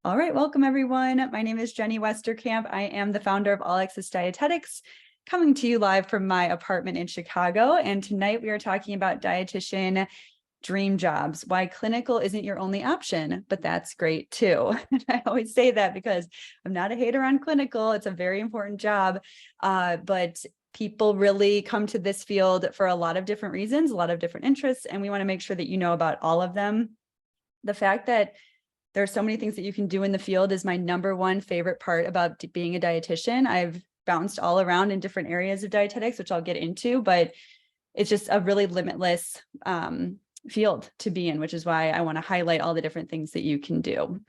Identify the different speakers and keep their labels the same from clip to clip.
Speaker 1: All right, welcome everyone. My name is Jenny Westerkamp. I am the founder of All Access Dietetics, coming to you live from my apartment in Chicago. And tonight we are talking about dietitian dream jobs, why clinical isn't your only option, but that's great too. And I always say that because I'm not a hater on clinical. It's a very important job, but people really come to this field for a lot of different reasons, a lot of different interests, and we want to make sure that you know about all of them. The fact that there are so many things that you can do in the field is my number one favorite part about being a dietitian. I've bounced all around in different areas of dietetics, which I'll get into, but it's just a really limitless field to be in, which is why I want to highlight all the different things that you can do.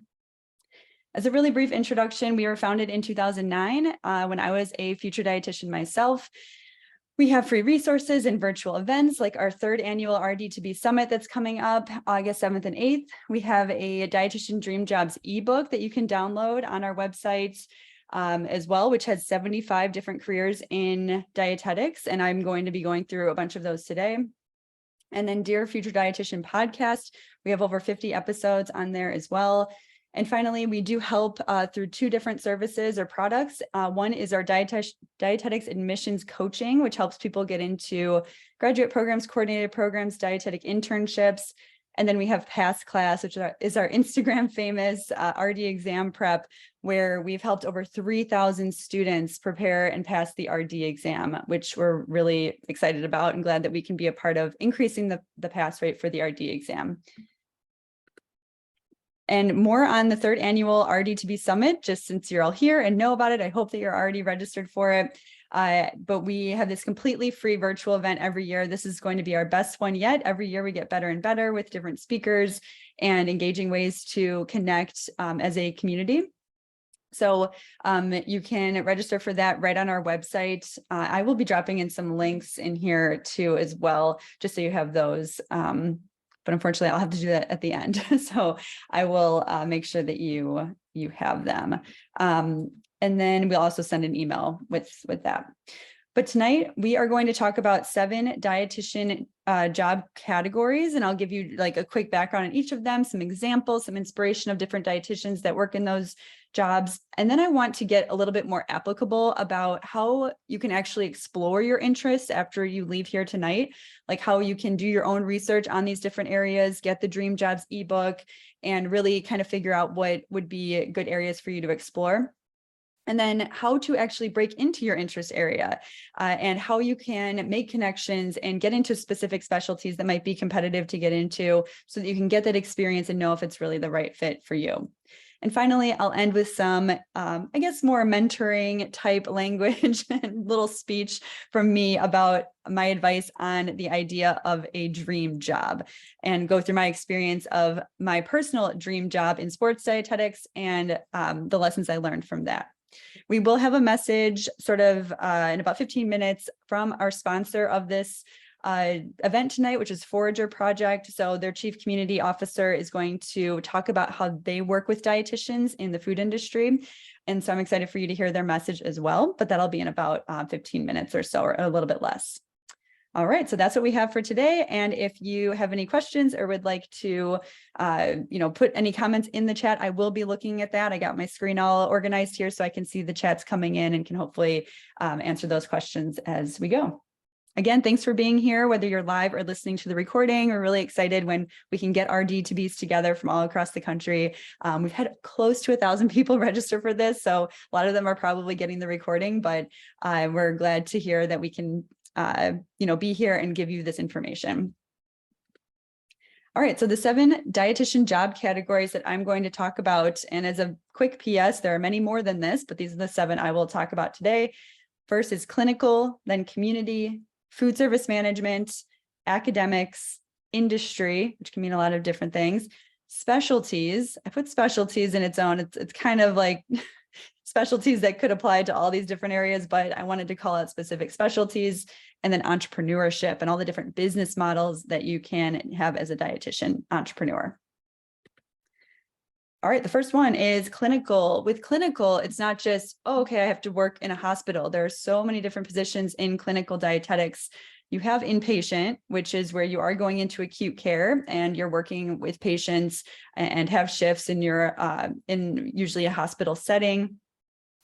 Speaker 1: As a really brief introduction, we were founded in 2009 when I was a future dietitian myself. We have free resources and virtual events like our third annual RD2B Summit that's coming up August 7th and 8th. We have a Dietitian Dream Jobs ebook that you can download on our website as well, which has 75 different careers in dietetics. And I'm going to be going through a bunch of those today. And then Dear Future Dietitian podcast, we have over 50 episodes on there as well. And finally, we do help through two different services or products. One is our dietetics admissions coaching, which helps people get into graduate programs, coordinated programs, dietetic internships. And then we have Pass Class, which is our Instagram famous RD exam prep, where we've helped over 3,000 students prepare and pass the RD exam, which we're really excited about and glad that we can be a part of increasing the pass rate for the RD exam. And more on the third annual RD2B Summit, just since you're all here and know about it. I hope that you're already registered for it. But we have this completely free virtual event every year. This is going to be our best one yet. Every year we get better and better with different speakers and engaging ways to connect as a community. So you can register for that right on our website. I will be dropping in some links in here too as well, just so you have those. But unfortunately, I'll have to do that at the end. So I will make sure that you have them. And then we'll also send an email with that. But tonight we are going to talk about 7 dietitian job categories, and I'll give you like a quick background on each of them, some examples, some inspiration of different dietitians that work in those jobs. And then I want to get a little bit more applicable about how you can actually explore your interests after you leave here tonight, like how you can do your own research on these different areas, get the Dream Jobs ebook, and really kind of figure out what would be good areas for you to explore. And then how to actually break into your interest area and how you can make connections and get into specific specialties that might be competitive to get into so that you can get that experience and know if it's really the right fit for you. And finally, I'll end with some, I guess, more mentoring type language and little speech from me about my advice on the idea of a dream job and go through my experience of my personal dream job in sports dietetics and the lessons I learned from that. We will have a message sort of in about 15 minutes from our sponsor of this event tonight, which is Forager Project. So their chief community officer is going to talk about how they work with dietitians in the food industry. And so I'm excited for you to hear their message as well, but that'll be in about 15 minutes or so, or a little bit less. All right, so that's what we have for today. And if you have any questions or would like to, put any comments in the chat, I will be looking at that. I got my screen all organized here so I can see the chats coming in and can hopefully answer those questions as we go. Again, thanks for being here, whether you're live or listening to the recording. We're really excited when we can get our D2Bs together from all across the country. We've had close to 1,000 people register for this, so a lot of them are probably getting the recording, but we're glad to hear that we can be here and give you this information. All right, so the 7 dietitian job categories that I'm going to talk about, and as a quick PS, there are many more than this, but these are the 7 I will talk about today. First is clinical, then community, food service management, academics, industry, which can mean a lot of different things, specialties. I put specialties in its own. It's kind of like specialties that could apply to all these different areas, but I wanted to call out specific specialties, and then entrepreneurship and all the different business models that you can have as a dietitian entrepreneur. All right, the first one is clinical. With clinical, it's not just, oh, okay, I have to work in a hospital. There are so many different positions in clinical dietetics. You have inpatient, which is where you are going into acute care and you're working with patients and have shifts in your in usually a hospital setting.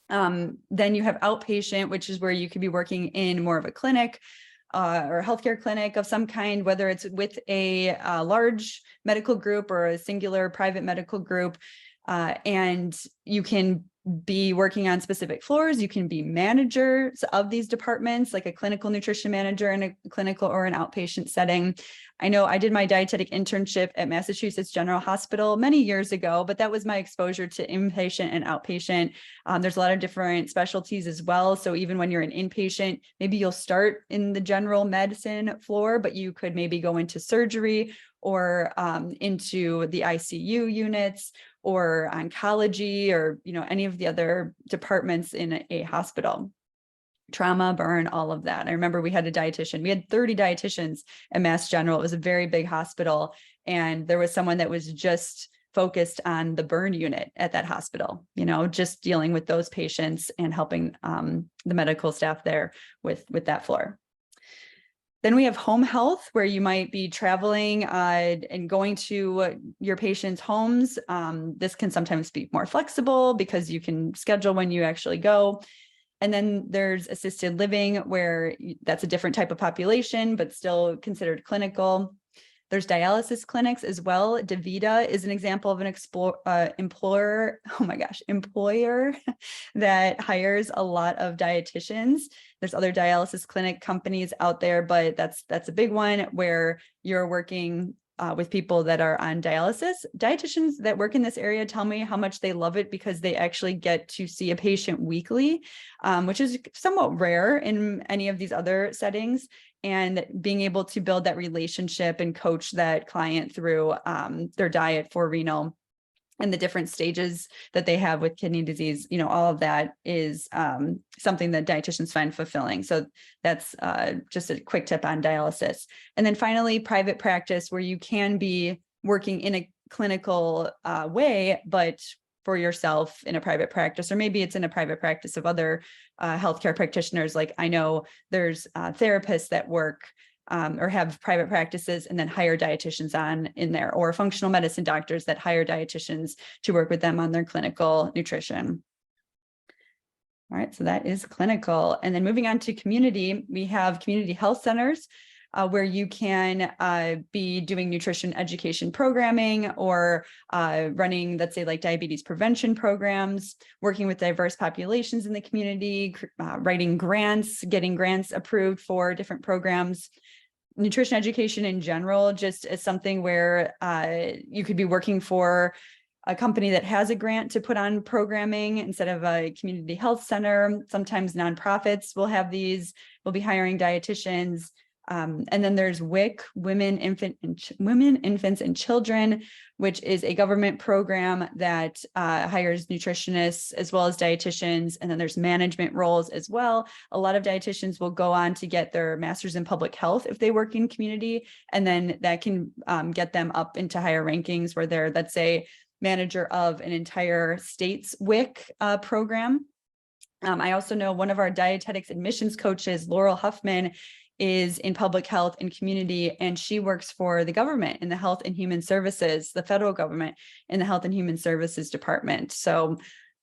Speaker 1: Then you have outpatient, which is where you could be working in more of a clinic or a healthcare clinic of some kind, whether it's with a large medical group or a singular private medical group. And you can be working on specific floors. You can be managers of these departments, like a clinical nutrition manager in a clinical or an outpatient setting. I know I did my dietetic internship at Massachusetts General Hospital many years ago, but that was my exposure to inpatient and outpatient. There's a lot of different specialties as well. So even when you're an inpatient, maybe you'll start in the general medicine floor, but you could maybe go into surgery or into the ICU units or oncology or, you know, any of the other departments in a hospital. Trauma, burn, all of that. I remember we had a dietitian. We had 30 dietitians at Mass General. It was a very big hospital. And there was someone that was just focused on the burn unit at that hospital, you know, just dealing with those patients and helping the medical staff there with that floor. Then we have home health, where you might be traveling and going to your patients' homes. This can sometimes be more flexible because you can schedule when you actually go. And then there's assisted living, where that's a different type of population, but still considered clinical. There's dialysis clinics as well. DaVita is an example of an employer that hires a lot of dietitians. There's other dialysis clinic companies out there, but that's a big one where you're working with people that are on dialysis. Dietitians that work in this area tell me how much they love it because they actually get to see a patient weekly, which is somewhat rare in any of these other settings. And being able to build that relationship and coach that client through their diet for renal and the different stages that they have with kidney disease, you know, all of that is something that dietitians find fulfilling. So that's just a quick tip on dialysis. And then finally, private practice, where you can be working in a clinical way, but for yourself in a private practice, or maybe it's in a private practice of other healthcare practitioners. Like I know there's therapists that work or have private practices and then hire dietitians on in there, or functional medicine doctors that hire dietitians to work with them on their clinical nutrition. All right, so that is clinical. And then moving on to community, we have community health centers where you can be doing nutrition education programming or running, let's say, like diabetes prevention programs, working with diverse populations in the community, writing grants, getting grants approved for different programs. Nutrition education in general just is something where you could be working for a company that has a grant to put on programming instead of a community health center. Sometimes nonprofits will have these, will be hiring dietitians. And then there's WIC, Women, Infants, and Children, which is a government program that hires nutritionists as well as dietitians. And then there's management roles as well. A lot of dietitians will go on to get their master's in public health if they work in community, and then that can get them up into higher rankings where they're, let's say, manager of an entire state's WIC program. I also know one of our dietetics admissions coaches, Laurel Huffman, is in public health and community, and she works for the government in the Health and Human Services, the federal government in the Health and Human Services Department. So,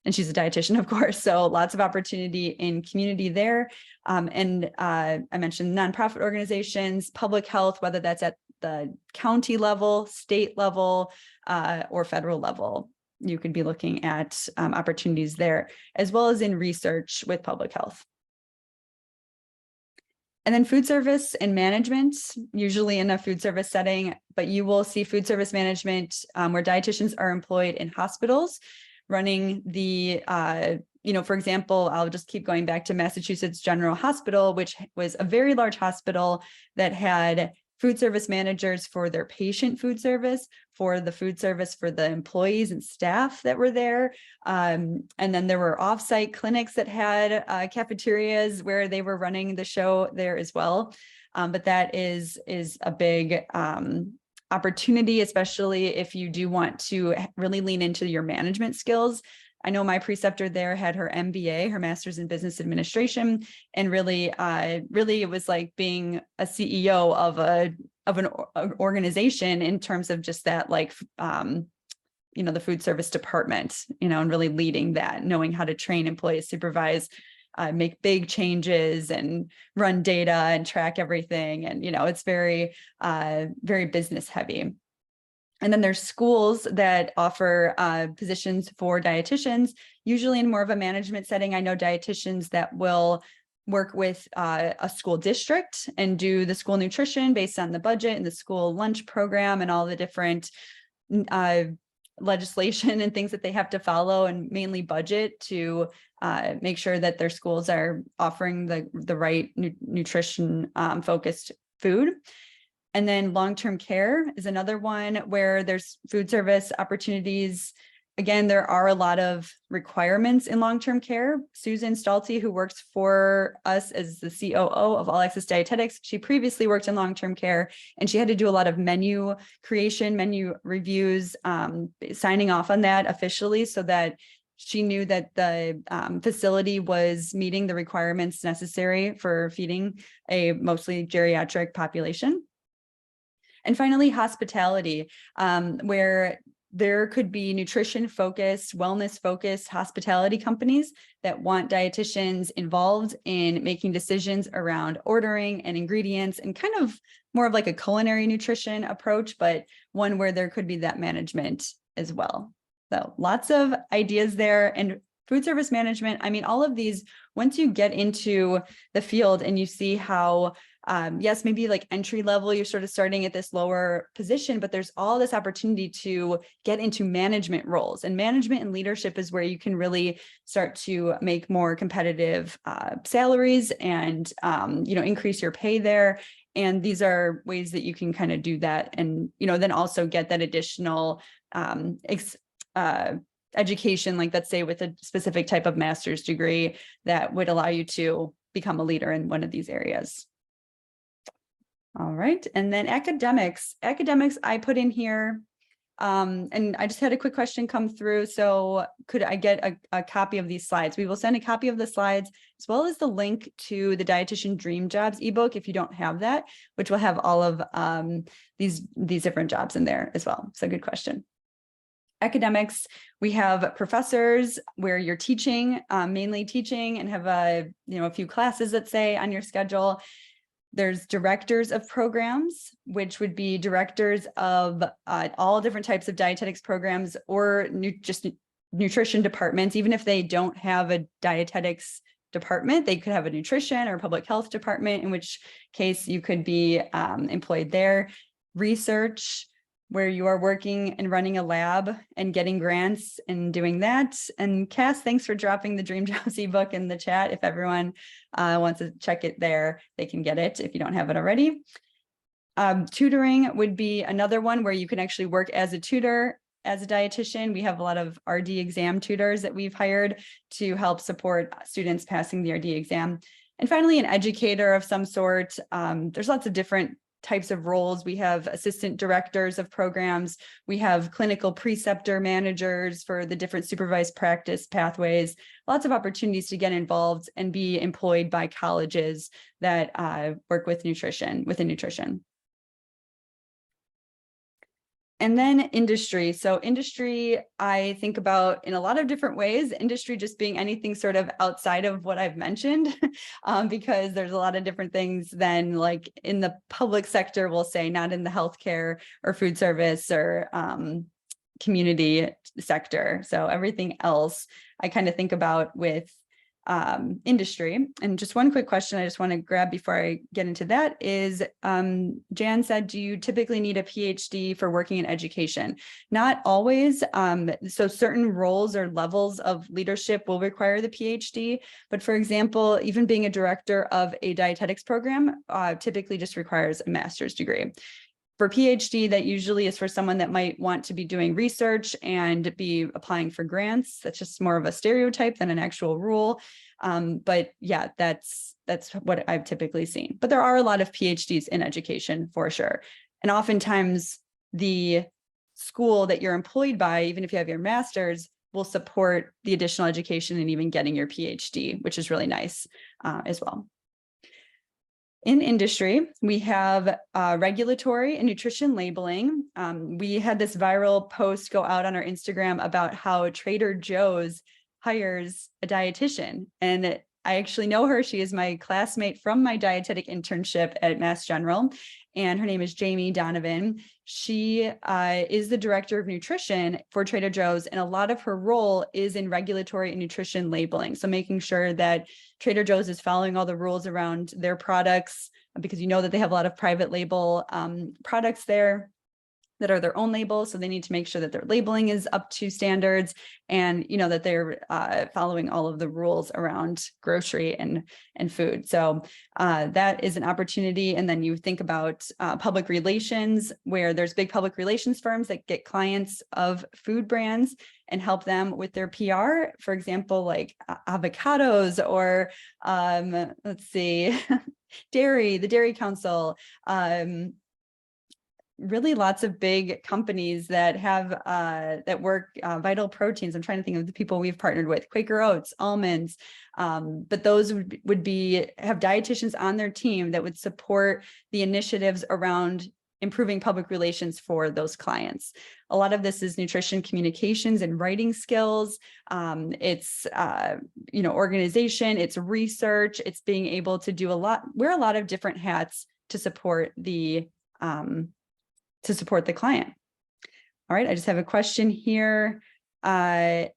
Speaker 1: and she's a dietitian, of course, so lots of opportunity in community there. And I mentioned nonprofit organizations, public health, whether that's at the county level, state level, or federal level. You could be looking at opportunities there, as well as in research with public health. And then food service and management, usually in a food service setting, but you will see food service management where dietitians are employed in hospitals running the, for example, I'll just keep going back to Massachusetts General Hospital, which was a very large hospital that had food service managers for their patient food service, for the food service for the employees and staff that were there. And then there were offsite clinics that had cafeterias where they were running the show there as well. But that is a big opportunity, especially if you do want to really lean into your management skills. I know my preceptor there had her MBA, her master's in business administration, and really it was like being a CEO of an organization in terms of just that, like the food service department, and really leading that, knowing how to train employees, supervise, make big changes and run data and track everything. And, it's very, very business heavy. And then there's schools that offer positions for dietitians, usually in more of a management setting. I know dietitians that will work with a school district and do the school nutrition based on the budget and the school lunch program and all the different legislation and things that they have to follow, and mainly budget to make sure that their schools are offering the right nutrition focused food. And then long-term care is another one where there's food service opportunities. Again, there are a lot of requirements in long-term care. Susan Stalte, who works for us as the COO of All Access Dietetics, she previously worked in long-term care, and she had to do a lot of menu creation, menu reviews, signing off on that officially so that she knew that the facility was meeting the requirements necessary for feeding a mostly geriatric population. And finally, hospitality, where there could be nutrition-focused, wellness-focused hospitality companies that want dietitians involved in making decisions around ordering and ingredients, and kind of more of like a culinary nutrition approach, but one where there could be that management as well. So lots of ideas there. And food service management, I mean, all of these, once you get into the field and you see how yes, maybe like entry level, you're sort of starting at this lower position, but there's all this opportunity to get into management roles, and management and leadership is where you can really start to make more competitive salaries and, increase your pay there. And these are ways that you can kind of do that. And, then also get that additional education, like let's say with a specific type of master's degree that would allow you to become a leader in one of these areas. All right, and then academics I put in here, and I just had a quick question come through. So could I get a copy of these slides? We will send a copy of the slides as well as the link to the Dietitian Dream Jobs ebook if you don't have that, which will have all of these different jobs in there as well. So good question. Academics, we have professors where you're teaching, mainly teaching, and have a few classes, let's say, on your schedule. There's directors of programs, which would be directors of all different types of dietetics programs, or just nutrition departments. Even if they don't have a dietetics department, they could have a nutrition or public health department, in which case you could be employed there. Research, where you are working and running a lab and getting grants and doing that. And Cass, thanks for dropping the Dream Jobs ebook in the chat. If everyone wants to check it there, they can get it if you don't have it already. Tutoring would be another one where you can actually work as a tutor, as a dietitian. We have a lot of RD exam tutors that we've hired to help support students passing the RD exam. And finally, an educator of some sort. There's lots of different types of roles. We have assistant directors of programs. We have clinical preceptor managers for the different supervised practice pathways. Lots of opportunities to get involved and be employed by colleges that work with nutrition, within nutrition. And then industry. So industry, I think about in a lot of different ways, industry just being anything sort of outside of what I've mentioned, because there's a lot of different things than like in the public sector, we'll say, not in the healthcare or food service or community sector. So everything else I kind of think about with industry. And just one quick question I just want to grab before I get into that is, Jan said, do you typically need a PhD for working in education? Not always. So certain roles or levels of leadership will require the PhD. But for example, even being a director of a dietetics program typically just requires a master's degree. For PhD, that usually is for someone that might want to be doing research and be applying for grants. That's just more of a stereotype than an actual rule. But yeah, that's what I've typically seen. But there are a lot of PhDs in education for sure. And oftentimes the school that you're employed by, even if you have your master's, will support the additional education and even getting your PhD, which is really nice as well. In industry, we have regulatory and nutrition labeling. We had this viral post go out on our Instagram about how Trader Joe's hires a dietitian. And I actually know her. She is my classmate from my dietetic internship at Mass General, and her name is Jamie Donovan. She is the director of nutrition for Trader Joe's, and a lot of her role is in regulatory and nutrition labeling. So making sure that Trader Joe's is following all the rules around their products, because you know that they have a lot of private label products there that are their own labels. So they need to make sure that their labeling is up to standards, and you know that they're following all of the rules around grocery and food. So that is an opportunity. And then you think about public relations, where there's big public relations firms that get clients of food brands and help them with their PR. For example, like avocados, or let's see, dairy, the Dairy Council, really lots of big companies that have that work Vital Proteins. I'm trying to think of the people we've partnered with, Quaker Oats, almonds, but those would be have dietitians on their team that would support the initiatives around improving public relations for those clients. A lot of this is nutrition communications and writing skills. It's organization, it's research, it's being able to do wear a lot of different hats to support the client. All right, I just have a question here. And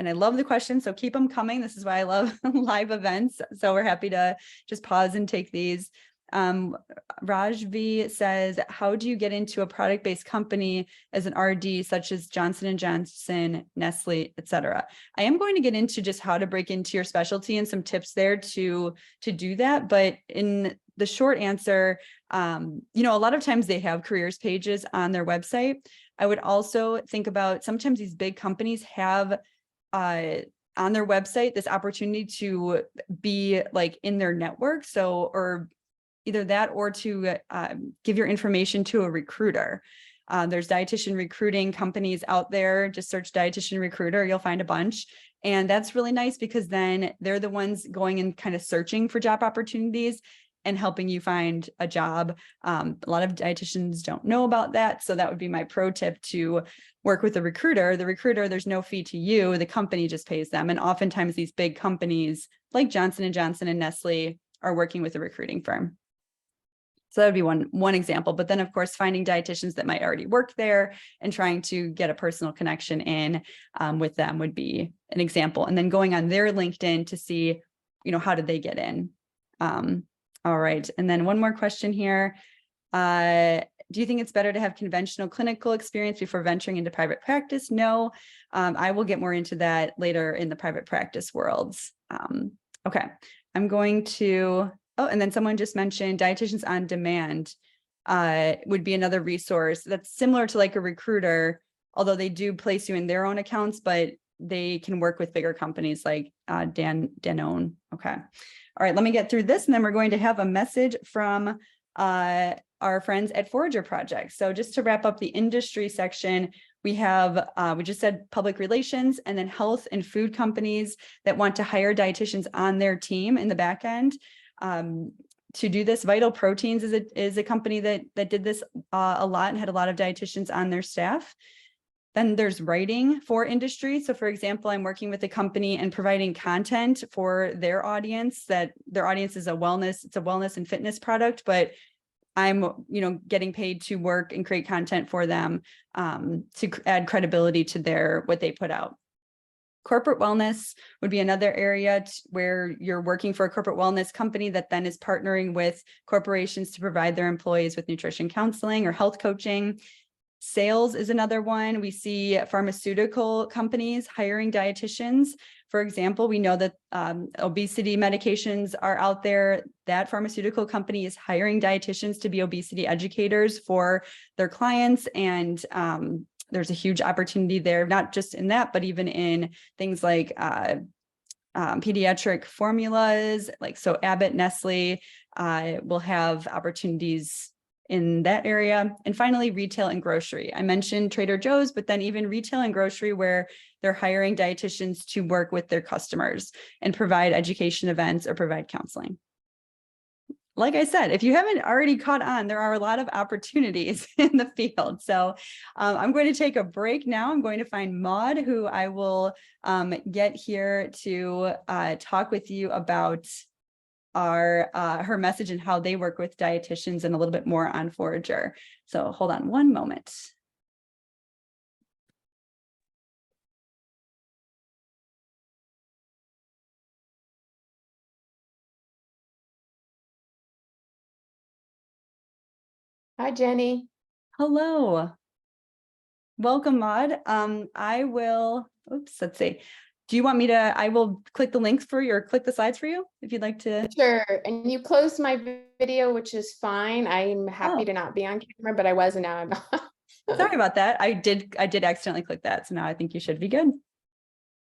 Speaker 1: I love the questions, so keep them coming. This is why I love live events. So we're happy to just pause and take these. Rajvi says, how do you get into a product-based company as an RD, such as Johnson & Johnson, Nestle, et cetera? I am going to get into just how to break into your specialty and some tips there to do that. But in the short answer, a lot of times they have careers pages on their website. I would also think about sometimes these big companies have on their website this opportunity to be like in their network. So, or either that or to give your information to a recruiter. There's dietitian recruiting companies out there. Just search dietitian recruiter, you'll find a bunch. And that's really nice, because then they're the ones going and kind of searching for job opportunities and helping you find a job. A lot of dietitians don't know about that. So that would be my pro tip, to work with a recruiter. The recruiter, there's no fee to you. The company just pays them. And oftentimes these big companies like Johnson & Johnson and Nestle are working with a recruiting firm. So that would be one example. But then, of course, finding dietitians that might already work there and trying to get a personal connection in with them would be an example. And then going on their LinkedIn to see, how did they get in? All right. And then one more question here. Do you think it's better to have conventional clinical experience before venturing into private practice? No, I will get more into that later in the private practice worlds. Okay, I'm going to... Oh, and then someone just mentioned Dietitians on Demand would be another resource that's similar to like a recruiter, although they do place you in their own accounts, but they can work with bigger companies like Danone. Okay. All right, let me get through this, and then we're going to have a message from our friends at Forager Project. So just to wrap up the industry section, we have, we just said public relations, and then health and food companies that want to hire dietitians on their team in the back end. To do this, Vital Proteins is a company that did this a lot and had a lot of dietitians on their staff. Then there's writing for industry. So for example, I'm working with a company and providing content for their audience, that their audience is it's a wellness and fitness product, but I'm, getting paid to work and create content for them to add credibility to what they put out. Corporate wellness would be another area where you're working for a corporate wellness company that then is partnering with corporations to provide their employees with nutrition counseling or health coaching. Sales is another one. We see pharmaceutical companies hiring dietitians. For example, we know that obesity medications are out there. That pharmaceutical company is hiring dietitians to be obesity educators for their clients. And there's a huge opportunity there, not just in that, but even in things like pediatric formulas, so Abbott, Nestle will have opportunities in that area. And finally, retail and grocery. I mentioned Trader Joe's, but then even retail and grocery, where they're hiring dietitians to work with their customers and provide education events or provide counseling. Like I said, if you haven't already caught on, there are a lot of opportunities in the field. So I'm going to take a break now. I'm going to find Maud, who I will get here to talk with you about her message and how they work with dietitians and a little bit more on Forager. So hold on one moment.
Speaker 2: Hi, Jenny.
Speaker 1: Hello. Welcome, Maud. I will, let's see. Do you want me to, I will click the links for you or click the slides for you if you'd like to.
Speaker 2: Sure. And you closed my video, which is fine. I'm happy
Speaker 1: Oh.
Speaker 2: to not be on camera, but I was and now I'm not.
Speaker 1: Sorry about that. I did accidentally click that. So now I think you should be good.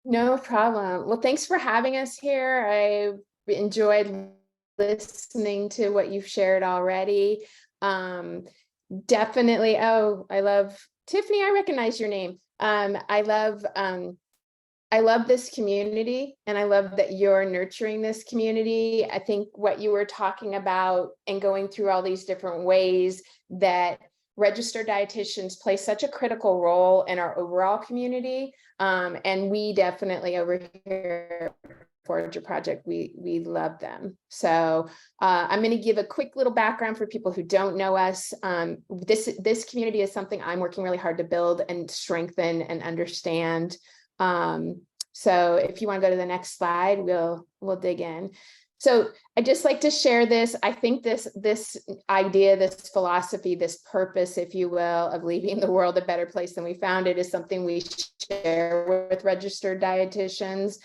Speaker 2: No problem. Well, thanks for having us here. I enjoyed listening to what you've shared already. Definitely. Oh, I love Tiffany. I recognize your name. I love this community and I love that you're nurturing this community. I think what you were talking about and going through all these different ways that registered dietitians play such a critical role in our overall community. And we definitely over here Forager Project, we love them. So I'm going to give a quick little background for people who don't know us. This community is something I'm working really hard to build and strengthen and understand. So if you want to go to the next slide, we'll dig in. So I just like to share this. I think this idea, this philosophy, this purpose, if you will, of leaving the world a better place than we found it is something we share with registered dietitians.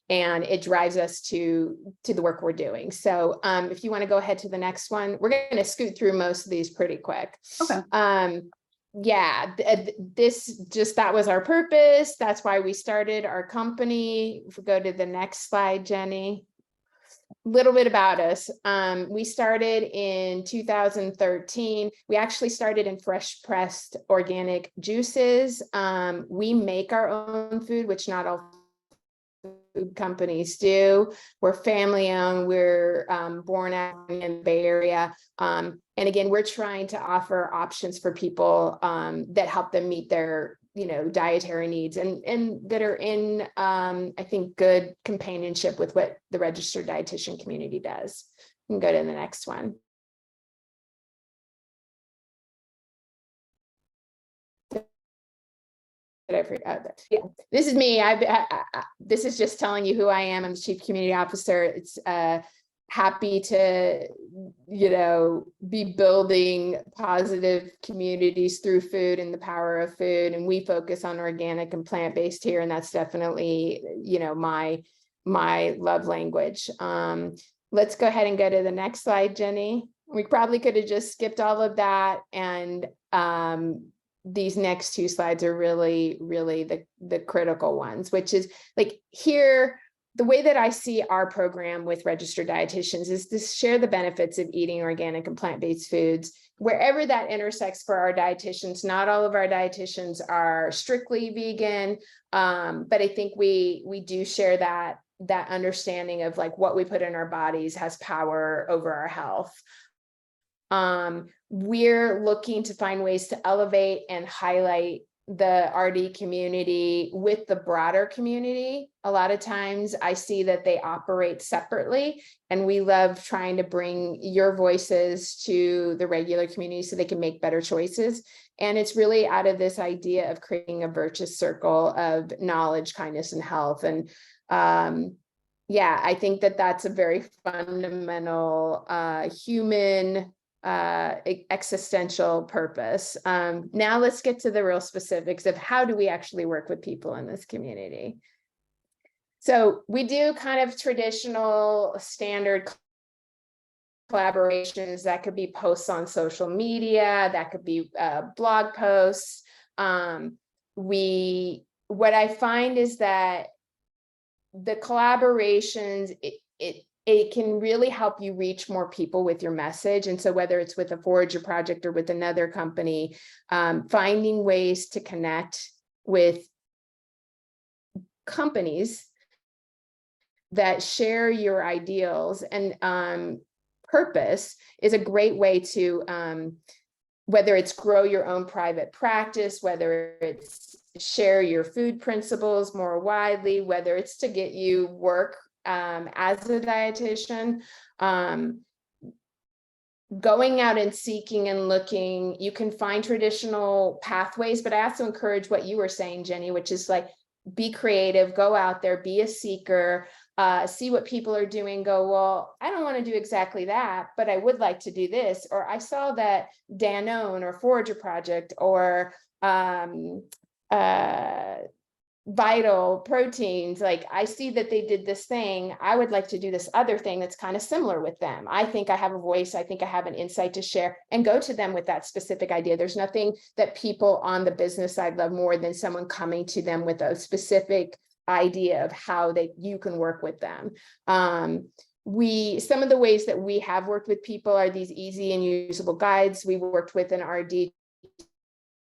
Speaker 2: And it drives us to the work we're doing. So if you want to go ahead to the next one, we're going to scoot through most of these pretty quick.
Speaker 1: Okay.
Speaker 2: Yeah, that was our purpose. That's why we started our company. If we go to the next slide, Jenny. Little bit about us. We started in 2013. We actually started in fresh pressed organic juices. We make our own food, which not all food companies do. We're family owned. We're born out in the Bay Area. And again, we're trying to offer options for people that help them meet their dietary needs and that are in, I think, good companionship with what the registered dietitian community does. You can go to the next one. Yeah, this is me. This is just telling you who I am. I'm the Chief Community Officer. It's happy to, be building positive communities through food and the power of food. And we focus on organic and plant-based here. And that's definitely, my love language. Let's go ahead and go to the next slide, Jenny. We probably could have just skipped all of that. And these next two slides are really, really the critical ones, which is like here, the way that I see our program with registered dietitians is to share the benefits of eating organic and plant-based foods wherever that intersects for our dietitians. Not all of our dietitians are strictly vegan, but I think we do share that understanding of like what we put in our bodies has power over our health. We're looking to find ways to elevate and highlight the RD community with the broader community. A lot of times I see that they operate separately, and we love trying to bring your voices to the regular community so they can make better choices. And it's really out of this idea of creating a virtuous circle of knowledge, kindness, and health. And yeah, I think that's a very fundamental human existential purpose. Now let's get to the real specifics of how do we actually work with people in this community. So we do kind of traditional standard collaborations that could be posts on social media, that could be blog posts. What I find is that the collaborations, it can really help you reach more people with your message. And so whether it's with a Forager project or with another company, finding ways to connect with companies that share your ideals and purpose is a great way to, whether it's grow your own private practice, whether it's share your food principles more widely, whether it's to get you work as a dietitian, going out and seeking and looking. You can find traditional pathways, but I also encourage what you were saying, Jenny, which is like, be creative, go out there, be a seeker, see what people are doing, go, well, I don't want to do exactly that, but I would like to do this. Or I saw that Danone or Forager Project or Vital Proteins, like I see that they did this thing. I would like to do this other thing that's kind of similar with them. I think I have a voice. I think I have an insight to share, and go to them with that specific idea. There's nothing that people on the business side love more than someone coming to them with a specific idea of how you can work with them. Some of the ways that we have worked with people are these easy and usable guides. We worked with an RD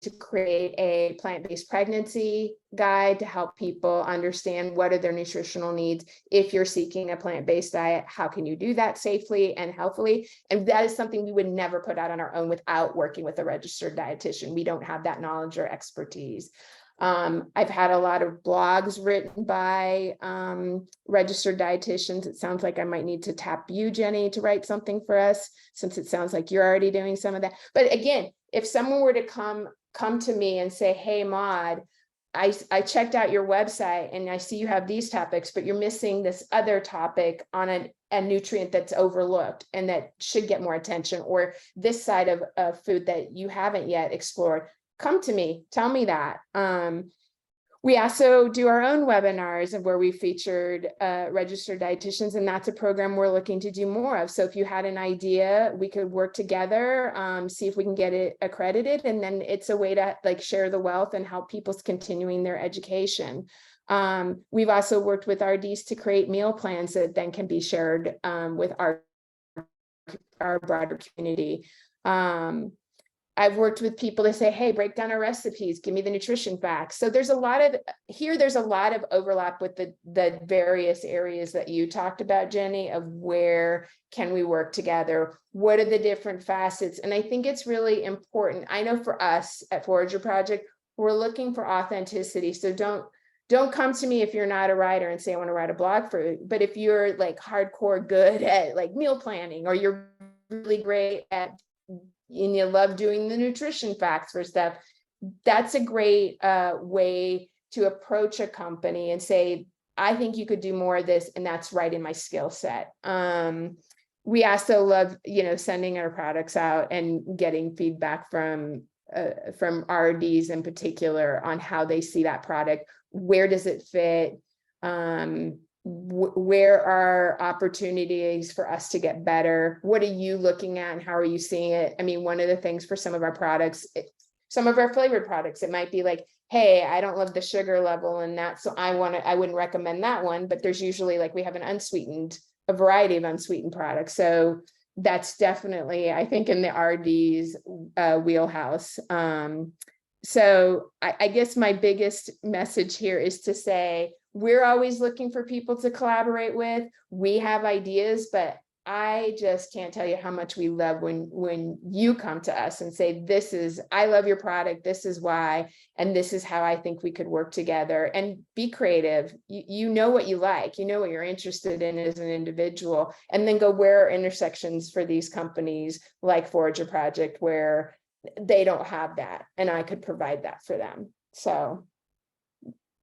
Speaker 2: to create a plant-based pregnancy guide to help people understand what are their nutritional needs. If you're seeking a plant-based diet, how can you do that safely and healthily? And that is something we would never put out on our own without working with a registered dietitian. We don't have that knowledge or expertise. I've had a lot of blogs written by registered dietitians. It sounds like I might need to tap you, Jenny, to write something for us, since it sounds like you're already doing some of that. But again, if someone were to come to me and say, hey, Maude, I checked out your website and I see you have these topics, but you're missing this other topic on a nutrient that's overlooked and that should get more attention, or this side of food that you haven't yet explored, come to me, tell me that. We also do our own webinars where we featured registered dietitians, and that's a program we're looking to do more of. So if you had an idea, we could work together, see if we can get it accredited, and then it's a way to like share the wealth and help people's continuing their education. We've also worked with RDs to create meal plans that then can be shared with our broader community. I've worked with people to say, hey, break down our recipes, give me the nutrition facts. So there's a lot of overlap with the various areas that you talked about, Jenny, of where can we work together? What are the different facets? And I think it's really important. I know for us at Forager Project, we're looking for authenticity. So don't come to me if you're not a writer and say, I want to write a blog for you. But if you're like hardcore good at like meal planning, or you're really great at and you love doing the nutrition facts for stuff, that's a great way to approach a company and say, I think you could do more of this, and that's right in my skill set. We also love, sending our products out and getting feedback from RDs in particular on how they see that product. Where does it fit? Where are opportunities for us to get better? What are you looking at and how are you seeing it? I mean, one of the things for some of our products, some of our flavored products, it might be like, hey, I don't love the sugar level and that, so I wouldn't recommend that one. But there's usually like, we have a variety of unsweetened products. So that's definitely, I think, in the RD's wheelhouse. So I guess my biggest message here is to say, we're always looking for people to collaborate with. We have ideas, but I just can't tell you how much we love when you come to us and say, I love your product, this is why, and this is how I think we could work together. And be creative. You know what you like, you know what you're interested in as an individual, and then go, where are intersections for these companies like Forager Project where they don't have that, and I could provide that for them. So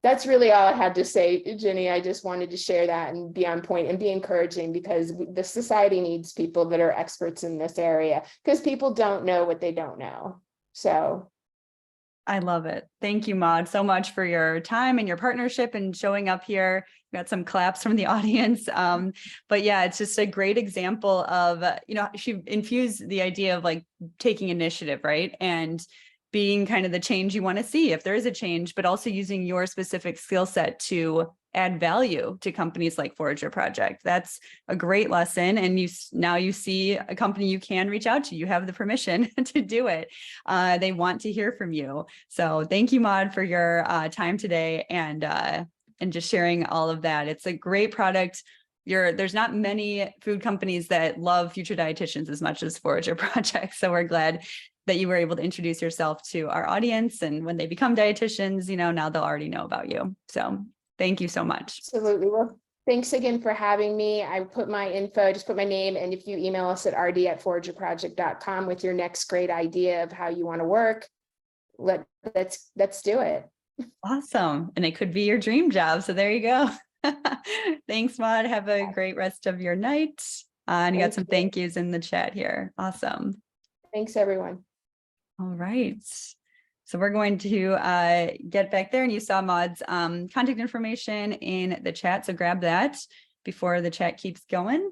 Speaker 2: that's really all I had to say, Jenny. I just wanted to share that and be on point and be encouraging, because the society needs people that are experts in this area, because people don't know what they don't know. So
Speaker 1: I love it. Thank you, Maude, so much for your time and your partnership and showing up here. We got some claps from the audience. But yeah, it's just a great example of, she infused the idea of like taking initiative, right? And being kind of the change you want to see if there is a change, but also using your specific skill set to add value to companies like Forager Project. That's a great lesson. And now you see a company you can reach out to. You have the permission to do it. They want to hear from you. So thank you, Maude, for your time today. And and just sharing all of that. It's a great product. There's not many food companies that love future dietitians as much as Forager Project. So we're glad that you were able to introduce yourself to our audience. And when they become dietitians, now they'll already know about you. So thank you so much.
Speaker 2: Absolutely. Well, thanks again for having me. I put my info, just put my name, and if you email us at rd@foragerproject.com with your next great idea of how you want to work, let's do it.
Speaker 1: Awesome. And it could be your dream job. So there you go. Thanks, Maud. Have a great rest of your night. And you got some thank yous in the chat here. Awesome.
Speaker 2: Thanks, everyone.
Speaker 1: All right. So we're going to get back there, and you saw Maud's contact information in the chat. So grab that before the chat keeps going.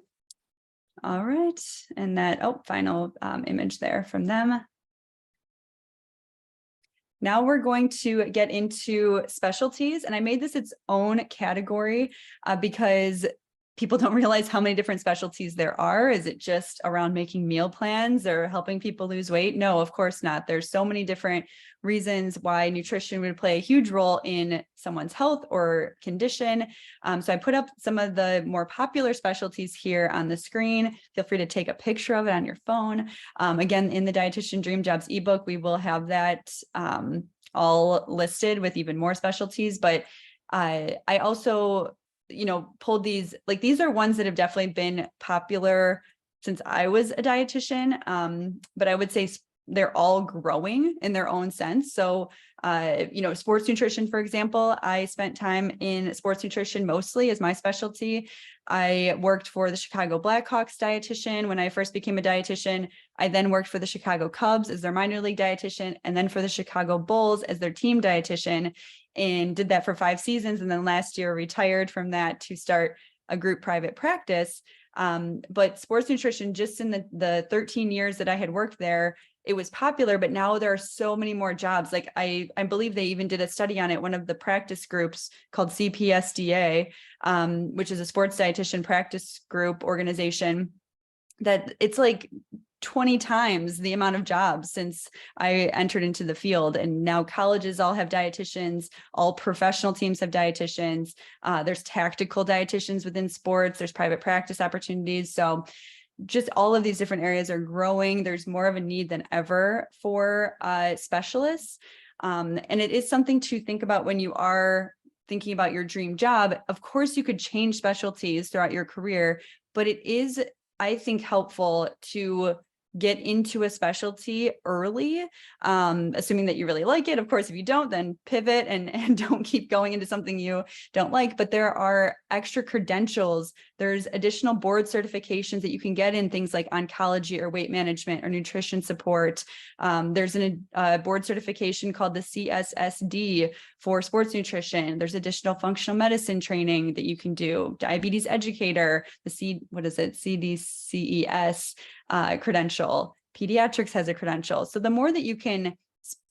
Speaker 1: All right. And that, final image there from them. Now we're going to get into specialties, and I made this its own category because people don't realize how many different specialties there are. Is it just around making meal plans or helping people lose weight? No, of course not. There's so many different reasons why nutrition would play a huge role in someone's health or condition. So I put up some of the more popular specialties here on the screen. Feel free to take a picture of it on your phone. Again, in the Dietitian Dream Jobs ebook, we will have that all listed with even more specialties. But I also pulled these, these are ones that have definitely been popular since I was a dietitian. But I would say they're all growing in their own sense. So, sports nutrition, for example, I spent time in sports nutrition mostly as my specialty. I worked for the Chicago Blackhawks dietitian when I first became a dietitian. I then worked for the Chicago Cubs as their minor league dietitian, and then for the Chicago Bulls as their team dietitian, and did that for 5 seasons. And then last year retired from that to start a group private practice. But sports nutrition, just in the 13 years that I had worked there, it was popular, but now there are so many more jobs. Like I believe they even did a study on it, one of the practice groups called CPSDA, which is a sports dietitian practice group organization, that it's like 20 times the amount of jobs since I entered into the field. And now colleges all have dietitians, all professional teams have dietitians. There's tactical dietitians within sports, there's private practice opportunities. So just all of these different areas are growing. There's more of a need than ever for specialists. And it is something to think about when you are thinking about your dream job. Of course, you could change specialties throughout your career, but it is, I think, helpful to get into a specialty early, assuming that you really like it. Of course, if you don't, then pivot and don't keep going into something you don't like. But there are extra credentials. There's additional board certifications that you can get in things like oncology or weight management or nutrition support. There's a board certification called the CSSD for sports nutrition. There's additional functional medicine training that you can do. Diabetes educator, the CDCES credential. Pediatrics has a credential. So the more that you can,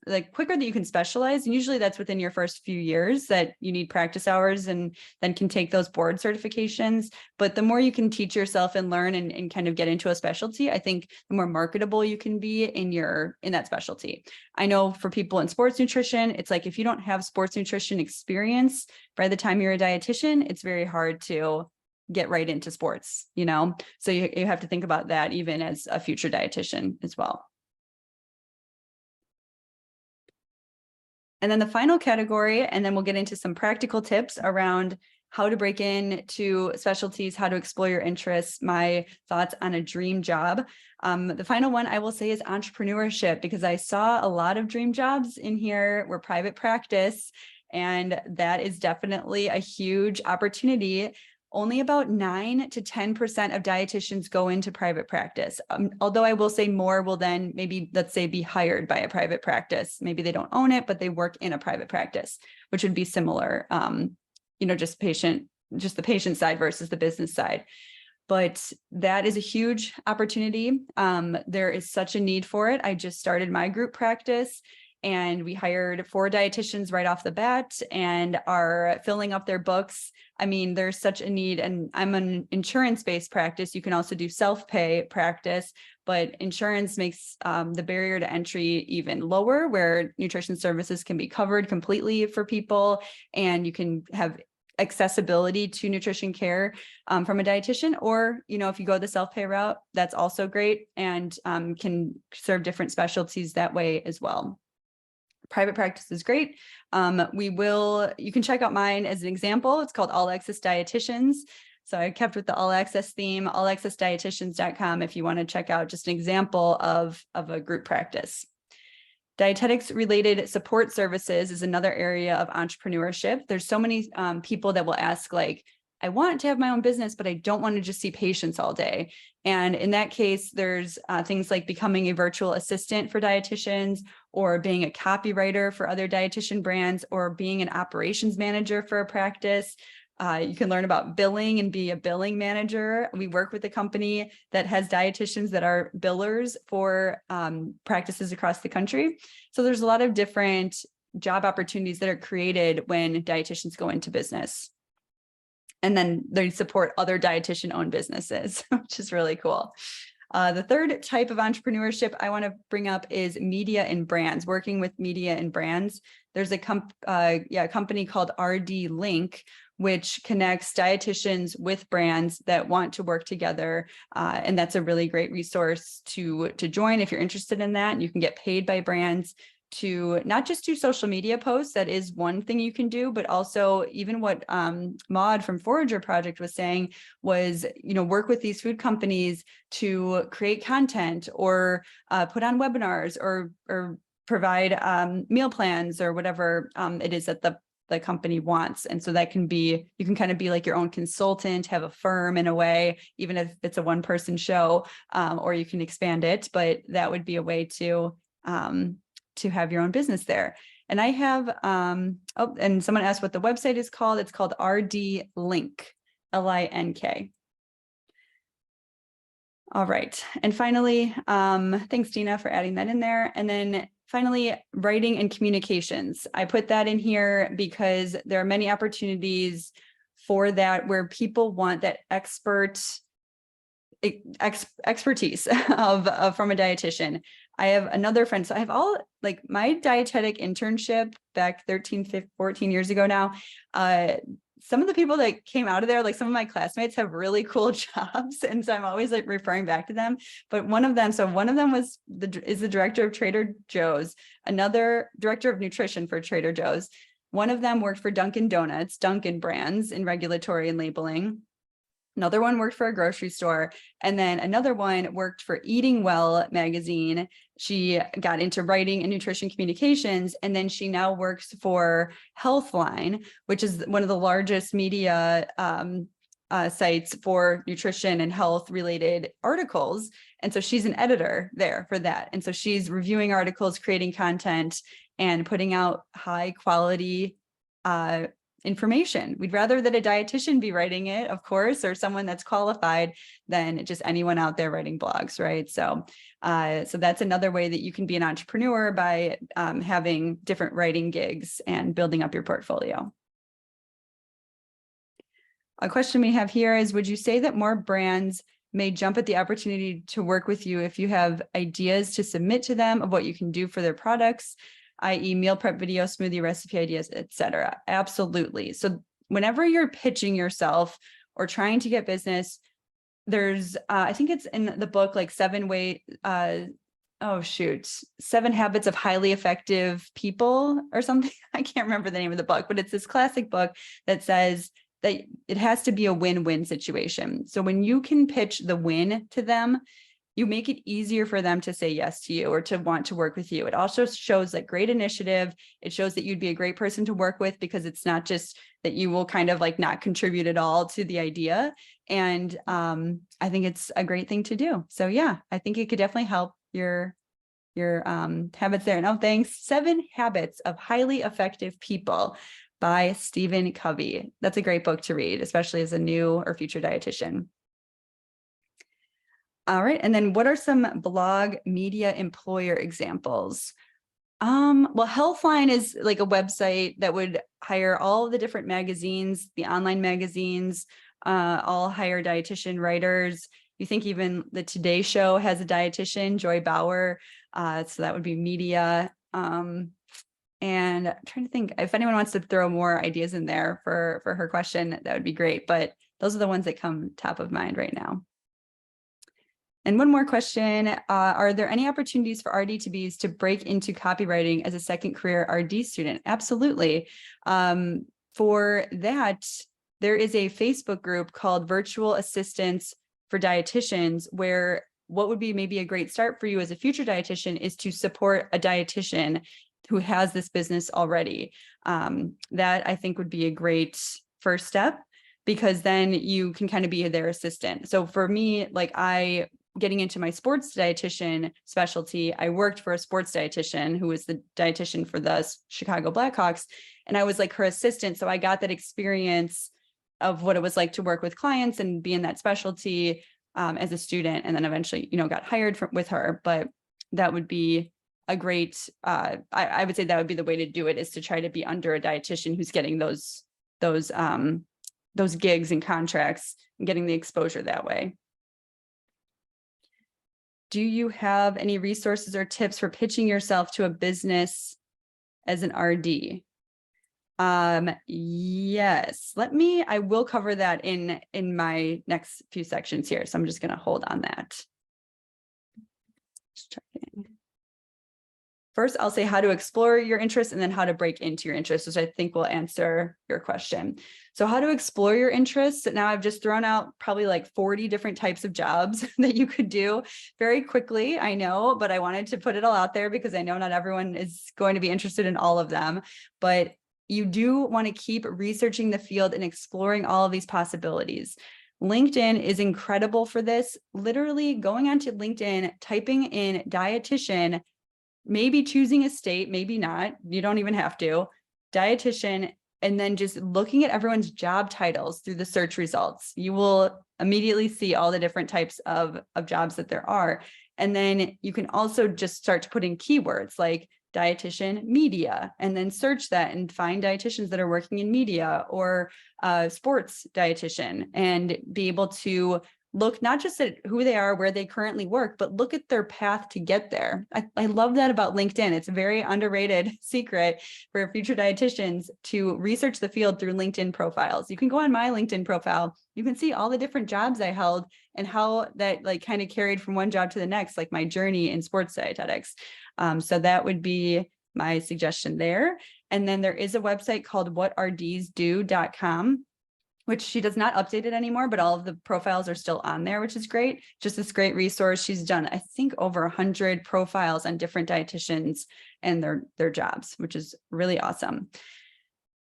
Speaker 1: the quicker that you can specialize, and usually that's within your first few years that you need practice hours and then can take those board certifications. But the more you can teach yourself and learn and kind of get into a specialty, I think the more marketable you can be in that specialty. I know for people in sports nutrition, it's like if you don't have sports nutrition experience, by the time you're a dietitian, it's very hard to get right into sports, so you have to think about that even as a future dietitian as well. And then the final category, and then we'll get into some practical tips around how to break into specialties, how to explore your interests, my thoughts on a dream job. The final one I will say is entrepreneurship, because I saw a lot of dream jobs in here were private practice, and that is definitely a huge opportunity. Only about 9 to 10% of dietitians go into private practice. Although I will say more will then maybe, let's say, be hired by a private practice. Maybe they don't own it, but they work in a private practice, which would be similar, just the patient side versus the business side. But that is a huge opportunity. There is such a need for it. I just started my group practice, and we hired 4 dietitians right off the bat and are filling up their books. I mean, there's such a need, and I'm an insurance-based practice. You can also do self-pay practice, but insurance makes the barrier to entry even lower, where nutrition services can be covered completely for people, and you can have accessibility to nutrition care from a dietitian, or, if you go the self-pay route, that's also great, and can serve different specialties that way as well. Private practice is great. You can check out mine as an example. It's called All Access Dietitians. So I kept with the all access theme, allaccessdietitians.com, if you want to check out just an example of a group practice. Dietetics related support services is another area of entrepreneurship. There's so many people that will ask, like, I want to have my own business, but I don't want to just see patients all day. And in that case, there's things like becoming a virtual assistant for dietitians, or being a copywriter for other dietitian brands, or being an operations manager for a practice. You can learn about billing and be a billing manager. We work with a company that has dietitians that are billers for practices across the country. So there's a lot of different job opportunities that are created when dietitians go into business. And then they support other dietitian-owned businesses, which is really cool. The third type of entrepreneurship I want to bring up is media and brands, working with media and brands. There's a company called RD Link, which connects dietitians with brands that want to work together. And that's a really great resource to join if you're interested in that. You can get paid by brands to not just do social media posts. That is one thing you can do, but also even what Maud from Forager Project was saying was, work with these food companies to create content, or put on webinars, or provide meal plans, or whatever it is that the company wants. And so that can be, you can kind of be like your own consultant, have a firm in a way, even if it's a one-person show, or you can expand it, but that would be a way to have your own business there. And I have, and someone asked what the website is called. It's called RD Link, LINK. All right. And finally, thanks, Dina, for adding that in there. And then finally, writing and communications. I put that in here because there are many opportunities for that, where people want that expertise from a dietitian. I have another friend. So I have my dietetic internship back 14 years ago now. Some of the people that came out of there, like some of my classmates, have really cool jobs. And so I'm always referring back to them. But one of them is the director of Trader Joe's, another director of nutrition for Trader Joe's. One of them worked for Dunkin' Donuts, Dunkin' brands in regulatory and labeling. Another one worked for a grocery store. And then another one worked for Eating Well magazine. She got into writing and nutrition communications. And then she now works for Healthline, which is one of the largest media sites for nutrition and health related articles. And so she's an editor there for that. And so she's reviewing articles, creating content, and putting out high quality information. We'd rather that a dietitian be writing it, of course, or someone that's qualified, than just anyone out there writing blogs, right? So that's another way that you can be an entrepreneur, by having different writing gigs and building up your portfolio. A question we have here is, would you say that more brands may jump at the opportunity to work with you if you have ideas to submit to them of what you can do for their products, i.e. meal prep video, smoothie recipe ideas, etc.? Absolutely. So whenever you're pitching yourself or trying to get business, there's, I think it's in the book, like 7 Habits of Highly Effective People or something. I can't remember the name of the book, but it's this classic book that says that it has to be a win-win situation. So when you can pitch the win to them, you make it easier for them to say yes to you or to want to work with you. It also shows like great initiative. It shows that you'd be a great person to work with, because it's not just that you will kind of like not contribute at all to the idea. And I think it's a great thing to do. So yeah, I think it could definitely help your habits there. And thanks. 7 Habits of Highly Effective People by Stephen Covey. That's a great book to read, especially as a new or future dietitian. All right. And then what are some blog media employer examples? Well, Healthline is like a website that would hire all the different magazines, the online magazines, all hire dietitian writers. You think even the Today Show has a dietitian, Joy Bauer. So that would be media. And I'm trying to think if anyone wants to throw more ideas in there for her question, that would be great. But those are the ones that come top of mind right now. And one more question, are there any opportunities for RD to Bs to break into copywriting as a second career RD student? Absolutely. For that, there is a Facebook group called Virtual Assistants for Dietitians, where what would be maybe a great start for you as a future dietitian is to support a dietitian who has this business already. That I think would be a great first step, because then you can kind of be their assistant. So for me, like getting into my sports dietitian specialty, I worked for a sports dietitian who was the dietitian for the Chicago Blackhawks. And I was like her assistant. So I got that experience of what it was like to work with clients and be in that specialty as a student. And then eventually, got hired with her. But that would be a great, I would say that would be the way to do it, is to try to be under a dietitian who's getting those gigs and contracts and getting the exposure that way. Do you have any resources or tips for pitching yourself to a business as an RD? Yes, I will cover that in my next few sections here. So I'm just going to hold on that. Just checking. First, I'll say how to explore your interests and then how to break into your interests, which I think will answer your question. So how to explore your interests. Now I've just thrown out probably like 40 different types of jobs that you could do very quickly. I know, but I wanted to put it all out there because I know not everyone is going to be interested in all of them, but you do want to keep researching the field and exploring all of these possibilities. LinkedIn is incredible for this. Literally going onto LinkedIn, typing in dietitian, maybe choosing a state, maybe not, you don't even have to, dietitian, and then just looking at everyone's job titles through the search results. You will immediately see all the different types of jobs that there are. And then you can also just start to put in keywords like dietitian media, and then search that and find dietitians that are working in media, or sports dietitian, and be able to look not just at who they are, where they currently work, but look at their path to get there. I love that about LinkedIn. It's a very underrated secret for future dietitians to research the field through LinkedIn profiles. You can go on my LinkedIn profile. You can see all the different jobs I held and how that like kind of carried from one job to the next, like my journey in sports dietetics. So that would be my suggestion there. And then there is a website called whatrdsdo.com, which she does not update it anymore, but all of the profiles are still on there, which is great. Just this great resource. She's done, I think, over 100 profiles on different dietitians and their jobs, which is really awesome.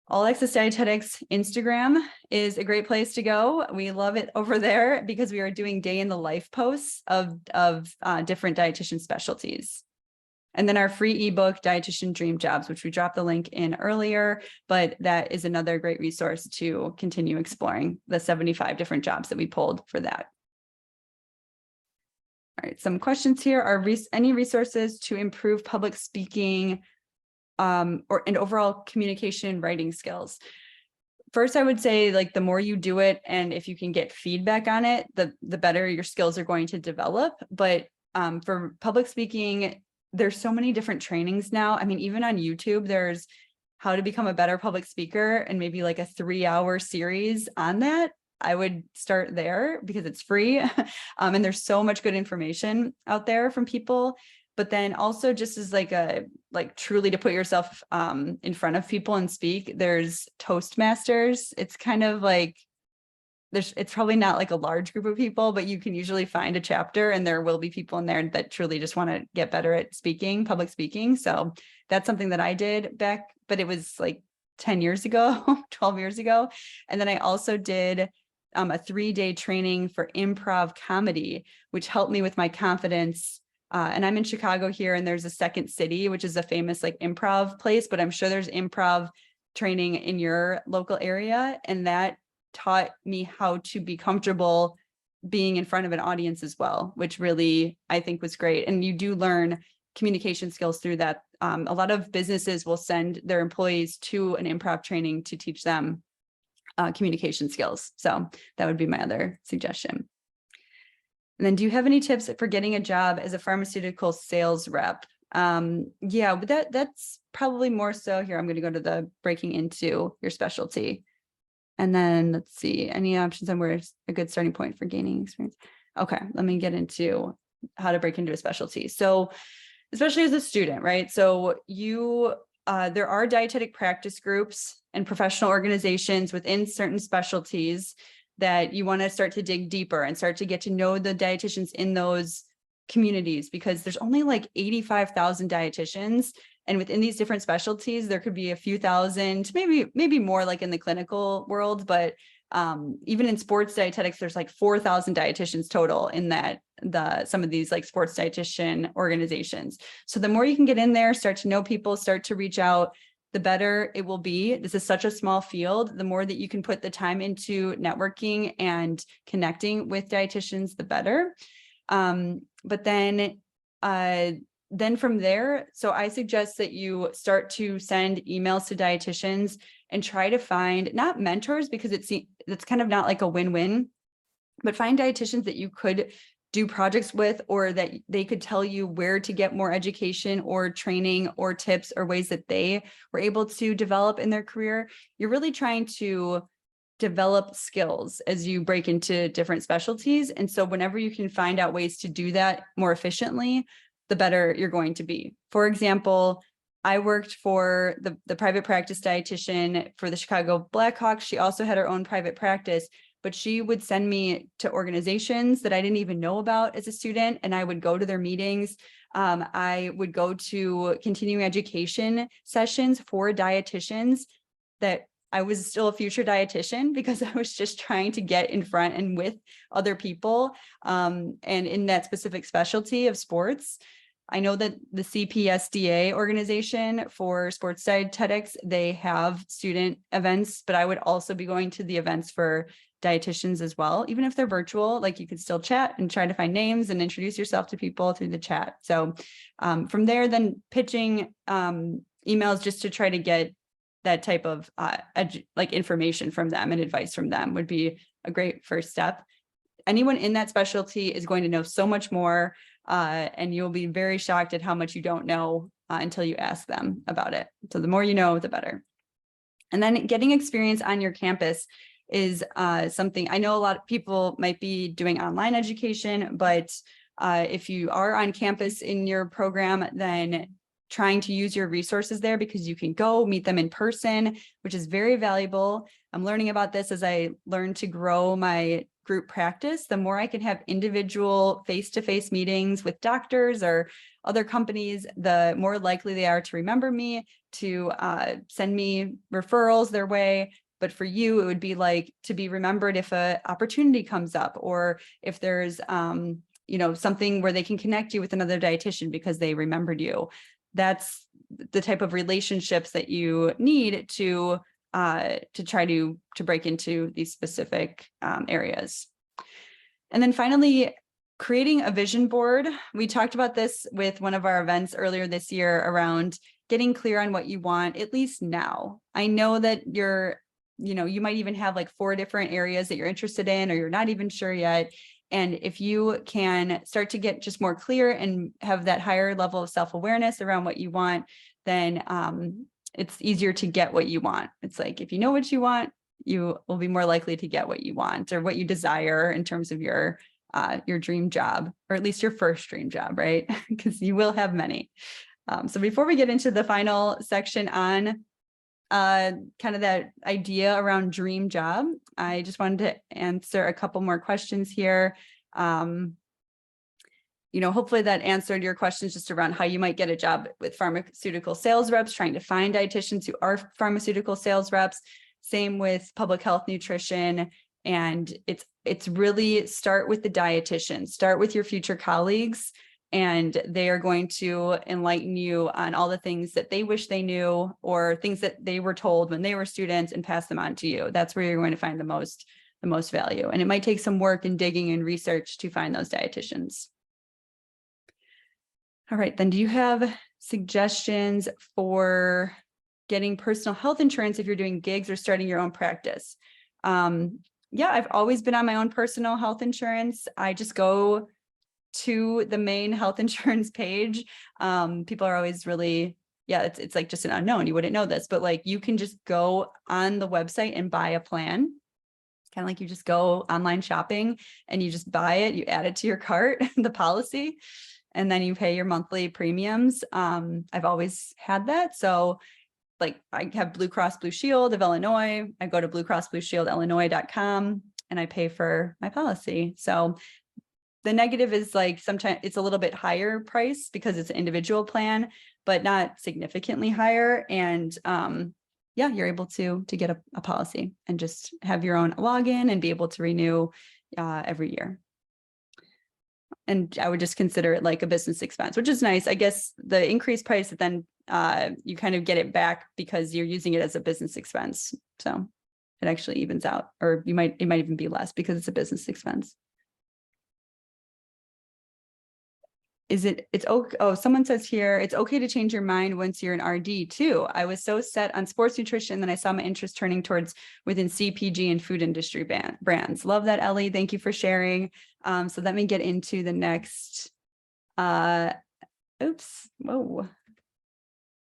Speaker 1: All Access Dietetics Instagram is a great place to go. We love it over there because we are doing day in the life posts of different dietitian specialties. And then our free ebook, Dietitian Dream Jobs, which we dropped the link in earlier, but that is another great resource to continue exploring the 75 different jobs that we pulled for that. All right, some questions here. Are any resources to improve public speaking and overall communication writing skills? First, I would say like the more you do it, and if you can get feedback on it, the better your skills are going to develop. But for public speaking, there's so many different trainings now. I mean, even on YouTube, there's how to become a better public speaker and maybe like a 3-hour series on that. I would start there because it's free. And there's so much good information out there from people. But then also just as like truly to put yourself in front of people and speak, there's Toastmasters. It's kind of like, it's probably not like a large group of people, but you can usually find a chapter and there will be people in there that truly just want to get better at speaking, public speaking. So that's something that I did back, but it was like 10 years ago, 12 years ago. And then I also did a 3-day training for improv comedy, which helped me with my confidence. And I'm in Chicago here, and there's a Second City, which is a famous like improv place, but I'm sure there's improv training in your local area. And that taught me how to be comfortable being in front of an audience as well, which really I think was great. And you do learn communication skills through that. A lot of businesses will send their employees to an improv training to teach them communication skills. So that would be my other suggestion. And then do you have any tips for getting a job as a pharmaceutical sales rep? Yeah, but that's probably more so here. I'm going to go to the breaking into your specialty. And then let's see, any options on where it's a good starting point for gaining experience. Okay, let me get into how to break into a specialty. So especially as a student, right? So there are dietetic practice groups and professional organizations within certain specialties that you want to start to dig deeper and start to get to know the dietitians in those communities, because there's only like 85,000 dietitians. And within these different specialties, there could be a few thousand, maybe more like in the clinical world, but even in sports dietetics, there's like 4,000 dietitians total in some of these like sports dietitian organizations. So the more you can get in there, start to know people, start to reach out, the better it will be. This is such a small field. The more that you can put the time into networking and connecting with dietitians, the better. But then from there, so I suggest that you start to send emails to dietitians and try to find not mentors, because it's kind of not like a win-win, but find dietitians that you could do projects with, or that they could tell you where to get more education or training or tips or ways that they were able to develop in their career. You're really trying to develop skills as you break into different specialties. And so whenever you can find out ways to do that more efficiently, the better you're going to be. For example, I worked for the private practice dietitian for the Chicago Blackhawks. She also had her own private practice, but she would send me to organizations that I didn't even know about as a student, and I would go to their meetings. I would go to continuing education sessions for dietitians that I was still a future dietitian, because I was just trying to get in front and with other people, and in that specific specialty of sports. I know that the CPSDA organization for sports dietetics, they have student events, but I would also be going to the events for dietitians as well. Even if they're virtual, like you could still chat and try to find names and introduce yourself to people through the chat. So from there, then pitching emails just to try to get that type of like information from them and advice from them would be a great first step. Anyone in that specialty is going to know so much more, and you'll be very shocked at how much you don't know until you ask them about it. So the more you know, the better. And then getting experience on your campus is something I know a lot of people might be doing online education, but if you are on campus in your program, then trying to use your resources there, because you can go meet them in person, which is very valuable. I'm learning about this as I learn to grow my group practice. The more I can have individual face-to-face meetings with doctors or other companies, the more likely they are to remember me, to send me referrals their way. But for you, it would be like to be remembered if an opportunity comes up, or if there's something where they can connect you with another dietitian because they remembered you. That's the type of relationships that you need to try to break into these specific areas. And then finally, creating a vision board. We talked about this with one of our events earlier this year around getting clear on what you want, at least now. I know that you might even have like 4 different areas that you're interested in, or you're not even sure yet. And if you can start to get just more clear and have that higher level of self-awareness around what you want, then it's easier to get what you want. It's like, if you know what you want, you will be more likely to get what you want, or what you desire in terms of your dream job, or at least your first dream job, right? Because you will have many. So before we get into the final section on kind of that idea around dream job, I just wanted to answer a couple more questions here. Hopefully that answered your questions just around how you might get a job with pharmaceutical sales reps, trying to find dietitians who are pharmaceutical sales reps. Same with public health nutrition. And it's really start with the dietitian, start with your future colleagues, and they are going to enlighten you on all the things that they wish they knew, or things that they were told when they were students, and pass them on to you. That's where you're going to find the most value. And it might take some work and digging and research to find those dietitians. All right, then do you have suggestions for getting personal health insurance if you're doing gigs or starting your own practice? Yeah, I've always been on my own personal health insurance. I just go to the main health insurance page. People are always really, yeah, it's like just an unknown. You wouldn't know this, but like you can just go on the website and buy a plan. Kind of like you just go online shopping and you just buy it, you add it to your cart, the policy, and then you pay your monthly premiums. I've always had that. So like I have Blue Cross Blue Shield of Illinois. I go to bluecrossblueshieldillinois.com and I pay for my policy. So the negative is like sometimes it's a little bit higher price because it's an individual plan, but not significantly higher. And yeah, you're able to get a policy and just have your own login and be able to renew every year. And I would just consider it like a business expense, which is nice. I guess the increased price, then you kind of get it back because you're using it as a business expense. So it actually evens out, or it might even be less because it's a business expense. Someone says here, it's okay to change your mind once you're an RD too. I was so set on sports nutrition, then I saw my interest turning towards within CPG and food industry brands. Love that, Ellie. Thank you for sharing. So let me get into the next,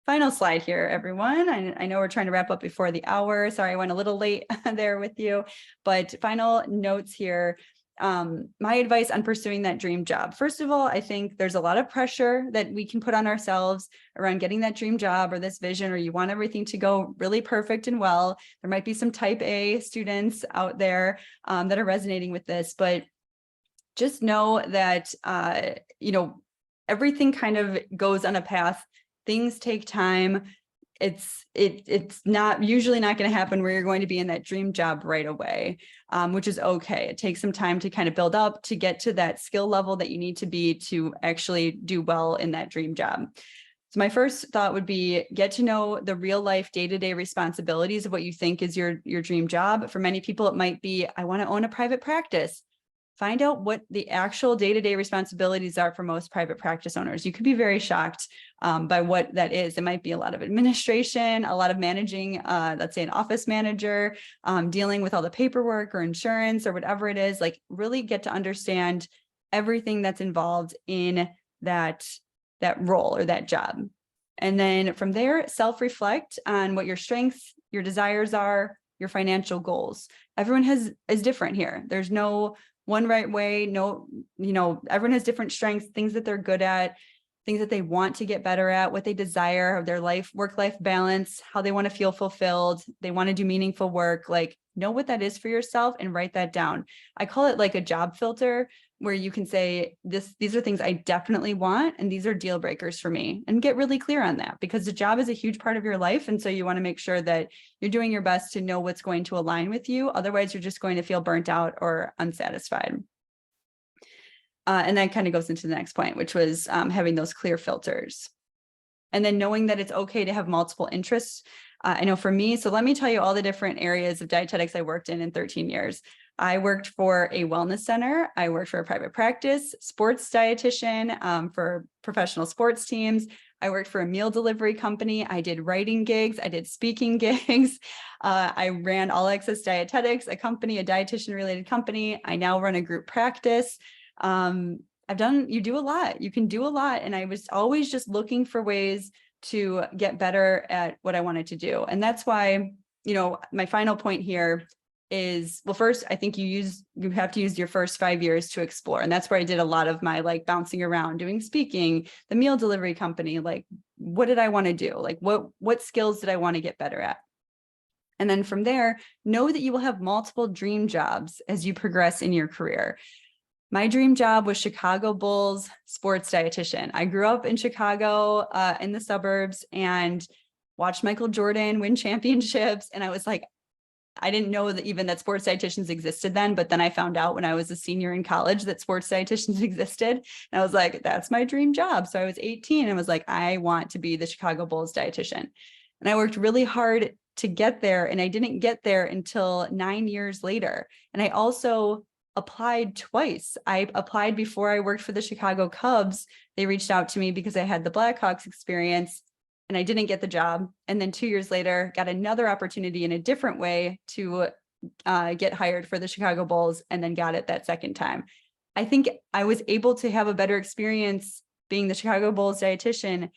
Speaker 1: Final slide here, everyone. I know we're trying to wrap up before the hour. Sorry, I went a little late there with you, but final notes here. My advice on pursuing that dream job. First of all, I think there's a lot of pressure that we can put on ourselves around getting that dream job or this vision, or you want everything to go really perfect and well. There might be some type A students out there that are resonating with this, but just know that, everything kind of goes on a path. Things take time. It's not usually not going to happen where you're going to be in that dream job right away, which is okay. It takes some time to kind of build up to get to that skill level that you need to be to actually do well in that dream job. So my first thought would be get to know the real life day-to-day responsibilities of what you think is your dream job. For many people, it might be, I want to own a private practice. Find out what the actual day-to-day responsibilities are for most private practice owners. You could be very shocked by what that is. It might be a lot of administration, a lot of managing, let's say an office manager, dealing with all the paperwork or insurance or whatever it is. Like really get to understand everything that's involved in that role or that job. And then from there, self-reflect on what your strengths, your desires are, your financial goals. Everyone is different here. There's no one right way. No, everyone has different strengths, things that they're good at, things that they want to get better at, what they desire, their work-life balance, how they want to feel fulfilled. They want to do meaningful work. Like know what that is for yourself and write that down. I call it like a job filter where you can say these are things I definitely want, and these are deal breakers for me, and get really clear on that because the job is a huge part of your life. And so you want to make sure that you're doing your best to know what's going to align with you. Otherwise, you're just going to feel burnt out or unsatisfied. And that kind of goes into the next point, which was having those clear filters. And then knowing that it's okay to have multiple interests. I know for me, so let me tell you all the different areas of dietetics I worked in 13 years. I worked for a wellness center. I worked for a private practice, sports dietitian for professional sports teams. I worked for a meal delivery company. I did writing gigs. I did speaking gigs. I ran All Access Dietetics, a dietitian related company. I now run a group practice. You do a lot. You can do a lot. And I was always just looking for ways to get better at what I wanted to do. And that's why, my final point here is, well, first, I think you have to use your first 5 years to explore. And that's where I did a lot of my bouncing around, doing speaking, the meal delivery company, what did I want to do? What skills did I want to get better at? And then from there, know that you will have multiple dream jobs as you progress in your career. My dream job was Chicago Bulls sports dietitian. I grew up in Chicago in the suburbs and watched Michael Jordan win championships. And I was like, I didn't know that sports dietitians existed then, but then I found out when I was a senior in college that sports dietitians existed. And I was like, that's my dream job. So I was 18 and was like, I want to be the Chicago Bulls dietitian. And I worked really hard to get there. And I didn't get there until 9 years later. And I also applied twice. I applied before I worked for the Chicago Cubs. They reached out to me because I had the Blackhawks experience. And I didn't get the job. And then 2 years later, got another opportunity in a different way to get hired for the Chicago Bulls, and then got it that second time. I think I was able to have a better experience being the Chicago Bulls dietitian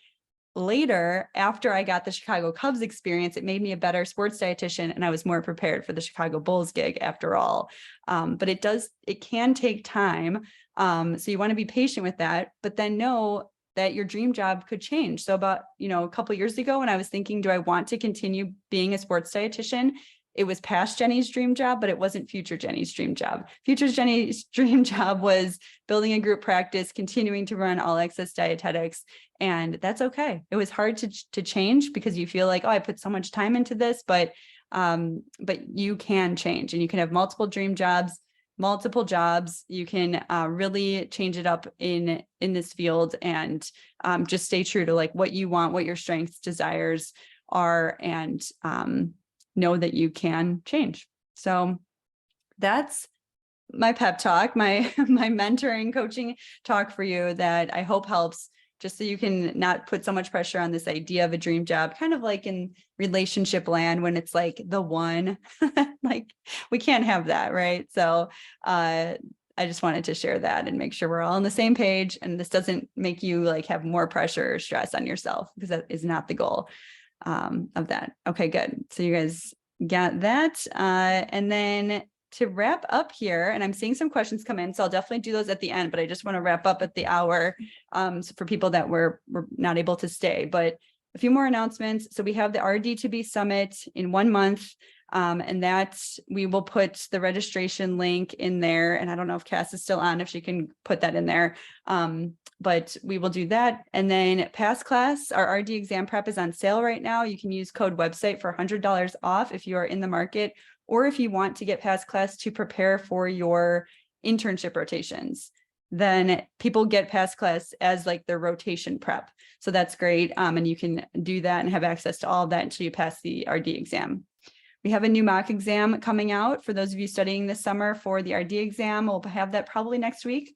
Speaker 1: later. After I got the Chicago Cubs experience, it made me a better sports dietitian, and I was more prepared for the Chicago Bulls gig after all. But it can take time. So you want to be patient with that, but then know that your dream job could change. So about, a couple of years ago, when I was thinking, do I want to continue being a sports dietitian? It was past Jenny's dream job, but it wasn't future Jenny's dream job. Future Jenny's dream job was building a group practice, continuing to run all access dietetics. And that's okay. It was hard to change because you feel like, oh, I put so much time into this, but you can change, and you can have multiple dream jobs, multiple jobs. You can really change it up in this field, and just stay true to like what you want, what your strengths, desires are, and know that you can change. So that's my pep talk, my mentoring coaching talk for you, that I hope helps, just so you can not put so much pressure on this idea of a dream job, kind of like in relationship land when it's like the one. Like we can't have that, right? So I just wanted to share that and make sure we're all on the same page, and this doesn't make you like have more pressure or stress on yourself, because that is not the goal of that. Okay, good. So you guys got that. And then to wrap up here, and I'm seeing some questions come in, so I'll definitely do those at the end, but I just want to wrap up at the hour so for people that were not able to stay. But a few more announcements. So we have the RD2B Summit in 1 month, and that we will put the registration link in there. And I don't know if Cass is still on, if she can put that in there, but we will do that. And then Pass Class, our RD exam prep is on sale right now. You can use code website for $100 off if you are in the market, or if you want to get Pass Class to prepare for your internship rotations. Then people get Pass Class as like their rotation prep. So that's great. And you can do that and have access to all of that until you pass the RD exam. We have a new mock exam coming out for those of you studying this summer for the RD exam. We'll have that probably next week.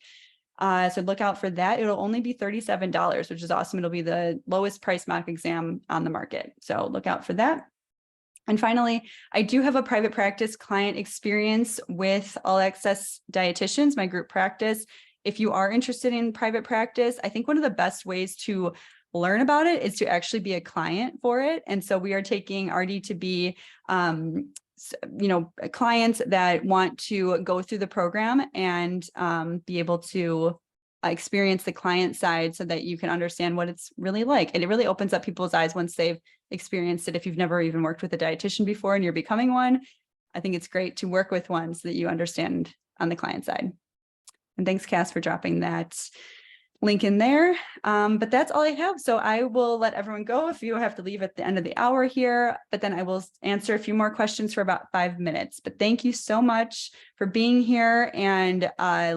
Speaker 1: So look out for that. It'll only be $37, which is awesome. It'll be the lowest price mock exam on the market. So look out for that. And finally, I do have a private practice client experience with All Access Dietitians, my group practice. If you are interested in private practice, I think one of the best ways to learn about it is to actually be a client for it. And so we are taking RD to be, clients that want to go through the program and be able to experience the client side, so that you can understand what it's really like. And it really opens up people's eyes once they've experienced it. If you've never even worked with a dietitian before and you're becoming one, I think it's great to work with one so that you understand on the client side. And thanks, Cass, for dropping that link in there. But that's all I have. So I will let everyone go if you have to leave at the end of the hour here, but then I will answer a few more questions for about 5 minutes. But thank you so much for being here and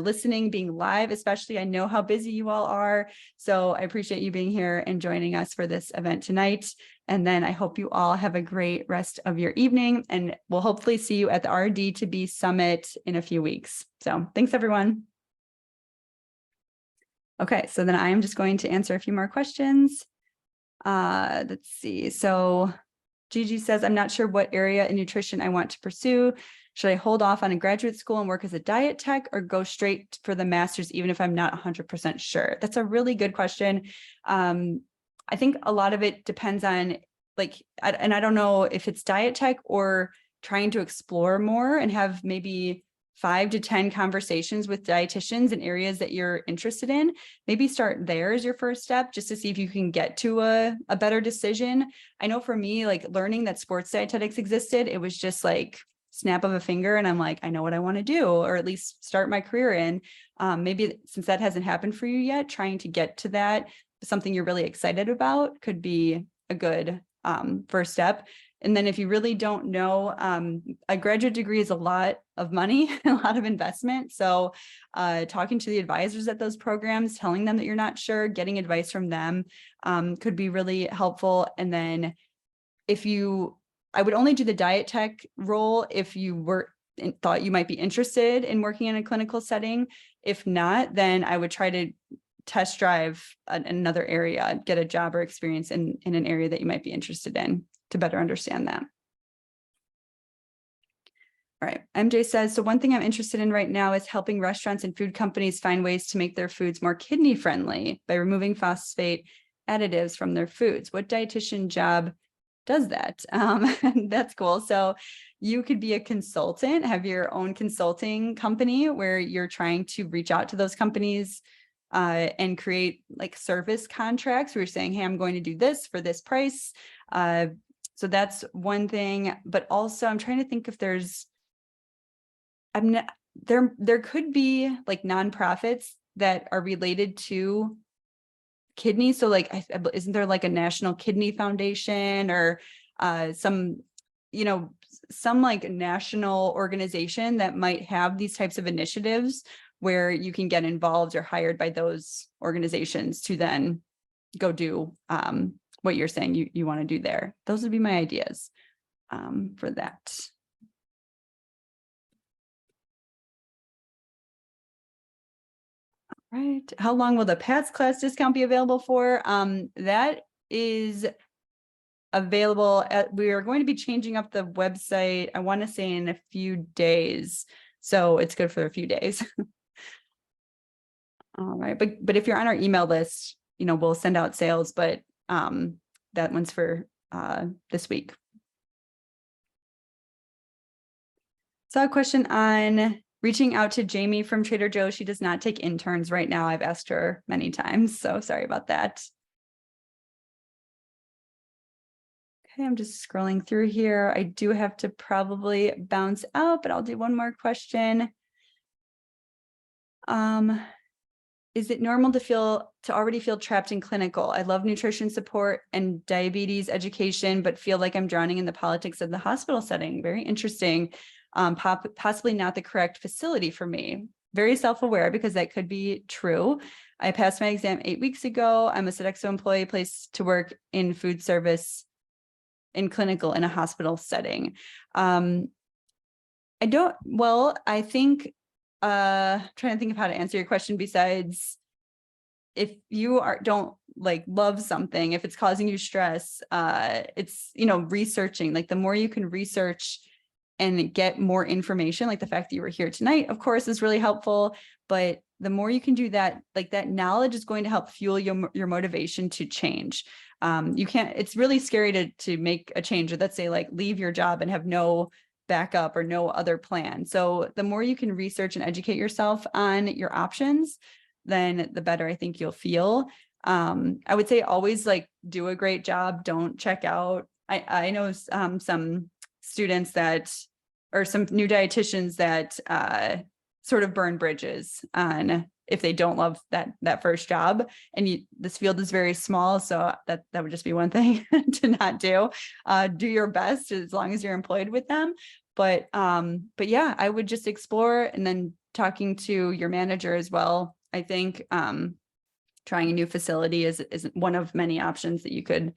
Speaker 1: listening, being live, especially. I know how busy you all are. So I appreciate you being here and joining us for this event tonight. And then I hope you all have a great rest of your evening, and we'll hopefully see you at the RD2B Summit in a few weeks. So thanks, everyone. Okay, so then I am just going to answer a few more questions. Let's see. So Gigi says, I'm not sure what area in nutrition I want to pursue. Should I hold off on a graduate school and work as a diet tech, or go straight for the master's, even if I'm not 100% sure? That's a really good question. I think a lot of it depends on and I don't know if it's diet tech or trying to explore more and have maybe 5 to 10 conversations with dietitians in areas that you're interested in. Maybe start there as your first step, just to see if you can get to a better decision. I know for me, like learning that sports dietetics existed, it was just like snap of a finger. And I'm like, I know what I want to do, or at least start my career in. Maybe since that hasn't happened for you yet, trying to get to that, something you're really excited about, could be a good first step. And then if you really don't know, a graduate degree is a lot of money, a lot of investment. So talking to the advisors at those programs, telling them that you're not sure, getting advice from them could be really helpful. And then I would only do the diet tech role if you thought you might be interested in working in a clinical setting. If not, then I would try to test drive another area, get a job or experience in an area that you might be interested in, to better understand that. All right. MJ says, so one thing I'm interested in right now is helping restaurants and food companies find ways to make their foods more kidney friendly by removing phosphate additives from their foods. What dietitian job does that? That's cool. So you could be a consultant, have your own consulting company where you're trying to reach out to those companies and create like service contracts where you're saying, hey, I'm going to do this for this price. So that's one thing, but also I'm trying to think if there could be like nonprofits that are related to kidney. So like, isn't there like a National Kidney Foundation or some like national organization that might have these types of initiatives where you can get involved or hired by those organizations to then go do what you're saying you want to do there. Those would be my ideas for that. Right. How long will the PATS class discount be available for? That is available we are going to be changing up the website, I want to say in a few days. So it's good for a few days. All right. But if you're on our email list, we'll send out sales, but that one's for this week. So a question on reaching out to Jamie from Trader Joe's. She does not take interns right now. I've asked her many times, so sorry about that. Okay, I'm just scrolling through here. I do have to probably bounce out, but I'll do one more question. Is it normal to already feel trapped in clinical? I love nutrition support and diabetes education, but feel like I'm drowning in the politics of the hospital setting. Very interesting. Possibly not the correct facility for me. Very self-aware because that could be true. I passed my exam 8 weeks ago. I'm a Sodexo employee placed to work in food service in clinical in a hospital setting. I think trying to think of how to answer your question besides if you don't like love something, if it's causing you stress, it's, researching, like the more you can research and get more information, like the fact that you were here tonight, of course, is really helpful. But the more you can do that, like that knowledge is going to help fuel your motivation to change. It's really scary to make a change, or let's say like leave your job and have no backup or no other plan. So the more you can research and educate yourself on your options, then the better I think you'll feel. I would say always like do a great job. Don't check out. I know some students or some new dietitians that sort of burn bridges on if they don't love that first job. And this field is very small, so that would just be one thing to not do. Do your best as long as you're employed with them. But yeah, I would just explore, and then talking to your manager as well. I think trying a new facility is one of many options that you could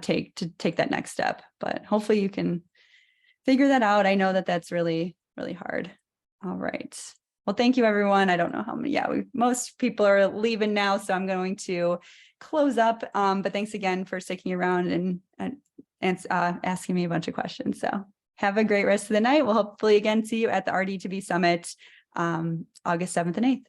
Speaker 1: take to take that next step. But hopefully you can figure that out. I know that that's really, really hard. All right. Well, thank you, everyone. I don't know how many. Yeah, most people are leaving now, so I'm going to close up. But thanks again for sticking around and asking me a bunch of questions. So have a great rest of the night. We'll hopefully again see you at the RD2B Summit, August 7th and 8th.